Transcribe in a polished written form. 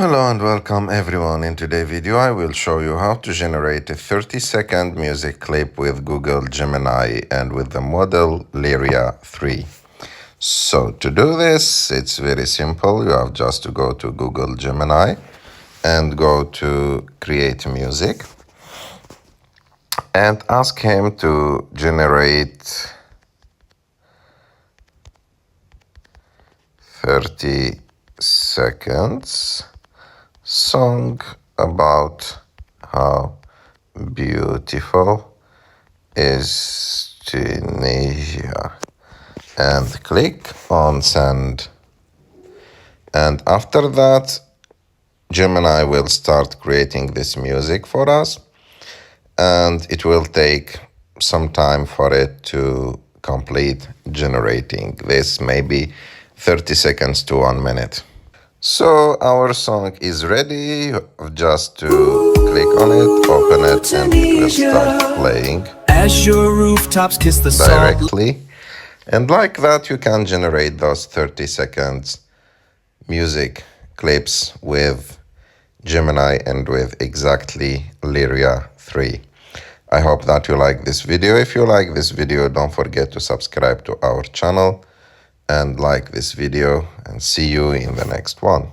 Hello and welcome everyone. In today's video I will show you how to generate a 30-second music clip with Google Gemini and with the model Lyria 3. So to do this, it's very simple. You have just to go to Google Gemini and go to create music and ask him to generate 30 seconds song about how beautiful is Tunisia, and click on send. And after that, Gemini will start creating this music for us, and it will take some time for it to complete generating this, maybe 30 seconds to 1 minute. So our song is ready. You have just to click on it, open it, and it will start playing as your rooftops kiss the directly. And like that, you can generate those 30 seconds music clips with Gemini and with exactly Lyria 3. I hope that you like this video. If you like this video, don't forget to subscribe to our channel and like this video, and see you in the next one.